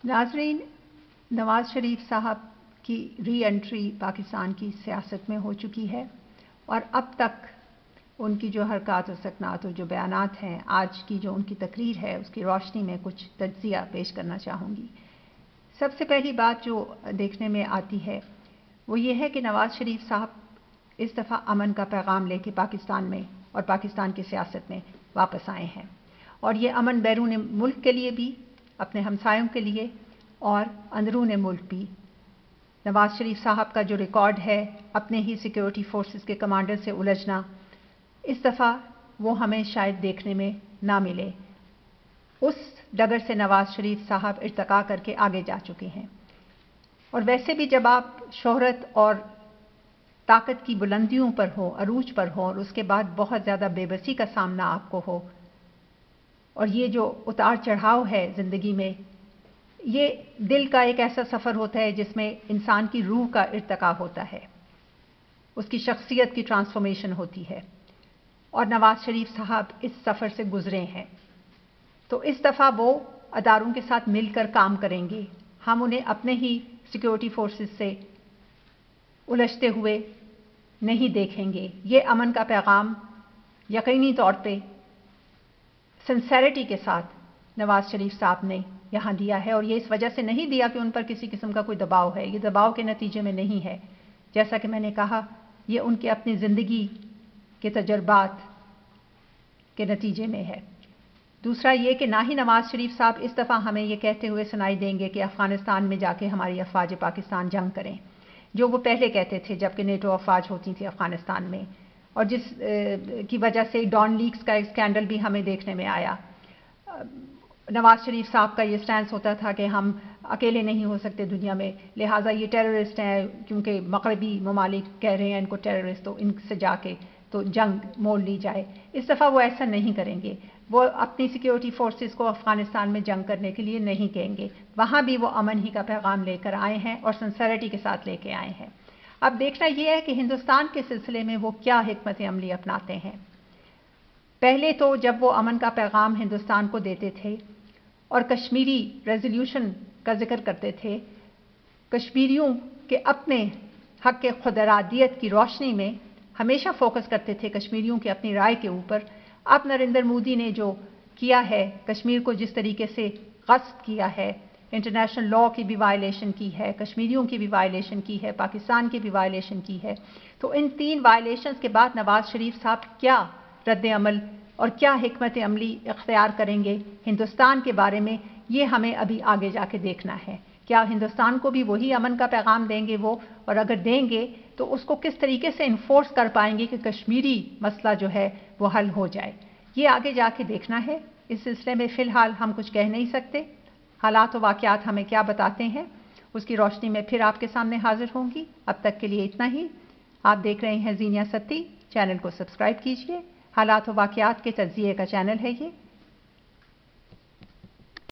नाज़रीन, नवाज़ शरीफ साहब की री एंट्री पाकिस्तान की सियासत में हो चुकी है और अब तक उनकी जो हरकत और सकनात और जो बयानात हैं, आज की जो उनकी तकरीर है, उसकी रोशनी में कुछ तज्ज़िया पेश करना चाहूँगी। सबसे पहली बात जो देखने में आती है वो ये है कि नवाज़ शरीफ साहब इस दफ़ा अमन का पैगाम लेके पाकिस्तान में और पाकिस्तान की सियासत में वापस आए हैं और ये अमन बैरून मुल्क के लिए भी, अपने हमसायों के लिए और अंदरून मुल्क भी। नवाज़ शरीफ साहब का जो रिकॉर्ड है अपने ही सिक्योरिटी फोर्सेस के कमांडर से उलझना, इस दफ़ा वो हमें शायद देखने में ना मिले। उस डगर से नवाज़ शरीफ साहब इर्तका करके आगे जा चुके हैं। और वैसे भी जब आप शोहरत और ताकत की बुलंदियों पर हो, अरूज पर हो और उसके बाद बहुत ज़्यादा बेबसी का सामना आपको हो और ये जो उतार चढ़ाव है ज़िंदगी में, ये दिल का एक ऐसा सफ़र होता है जिसमें इंसान की रूह का इर्तका होता है, उसकी शख्सियत की ट्रांसफॉर्मेशन होती है और नवाज़ शरीफ साहब इस सफ़र से गुज़रे हैं। तो इस दफ़ा वो अदारों के साथ मिलकर काम करेंगे। हम उन्हें अपने ही सिक्योरिटी फोर्सेस से उलझते हुए नहीं देखेंगे। ये अमन का पैगाम यकीनी तौर पे सिंसेरिटी के साथ नवाज़ शरीफ साहब ने यहाँ दिया है और ये इस वजह से नहीं दिया कि उन पर किसी किस्म का कोई दबाव है। ये दबाव के नतीजे में नहीं है, जैसा कि मैंने कहा, ये उनके अपनी ज़िंदगी के तजर्बात के नतीजे में है। दूसरा ये कि ना ही नवाज़ शरीफ साहब इस दफ़ा हमें ये कहते हुए सुनाई देंगे कि अफ़गानिस्तान में जाके हमारी अफ़वाज पाकिस्तान जंग करें, जो वो पहले कहते थे जबकि नेटो अफ़वाज होती थी अफ़गानिस्तान में, और जिस की वजह से डॉन लीक्स का एक स्कैंडल भी हमें देखने में आया। नवाज़ शरीफ साहब का ये स्टैंस होता था कि हम अकेले नहीं हो सकते दुनिया में, लिहाजा ये टेररिस्ट हैं, क्योंकि मग़रबी ममालिक कह रहे हैं इनको टेररिस्ट, तो इनसे जाके तो जंग मोल ली जाए। इस दफ़ा वो ऐसा नहीं करेंगे। वो अपनी सिक्योरिटी फोर्सेस को अफ़गानिस्तान में जंग करने के लिए नहीं कहेंगे। वहाँ भी वो अमन ही का पैगाम लेकर आए हैं और सिंसेरिटी के साथ लेके आए हैं। अब देखना ये है कि हिंदुस्तान के सिलसिले में वो क्या हिकमत अमली अपनाते हैं। पहले तो जब वो अमन का पैगाम हिंदुस्तान को देते थे और कश्मीरी रेजोल्यूशन का जिक्र करते थे, कश्मीरियों के अपने हक़ के खुदरादियत की रोशनी में हमेशा फोकस करते थे कश्मीरियों की अपनी राय के ऊपर। अब नरेंद्र मोदी ने जो किया है, कश्मीर को जिस तरीके से ग़स्ब किया है, इंटरनेशनल लॉ की भी वायलेशन की है, कश्मीरियों की भी वायलेशन की है, पाकिस्तान की भी वायलेशन की है, तो इन 3 वायलेशंस के बाद नवाज़ शरीफ साहब क्या रद्द अमल और क्या हिकमत अमली इख्तियार करेंगे हिंदुस्तान के बारे में, ये हमें अभी आगे जाके देखना है। क्या हिंदुस्तान को भी वही अमन का पैगाम देंगे वो, और अगर देंगे तो उसको किस तरीके से इन्फोर्स कर पाएंगे कि कश्मीरी मसला जो है वो हल हो जाए, ये आगे जाके देखना है। इस सिलसिले में फ़िलहाल हम कुछ कह नहीं सकते। हालात व वाक़यात हमें क्या बताते हैं, उसकी रोशनी में फिर आपके सामने हाजिर होंगी। अब तक के लिए इतना ही। आप देख रहे हैं ज़ीनिया सत्ती। चैनल को सब्सक्राइब कीजिए। हालात व वाक़यात के तज्ज़िये का चैनल है ये।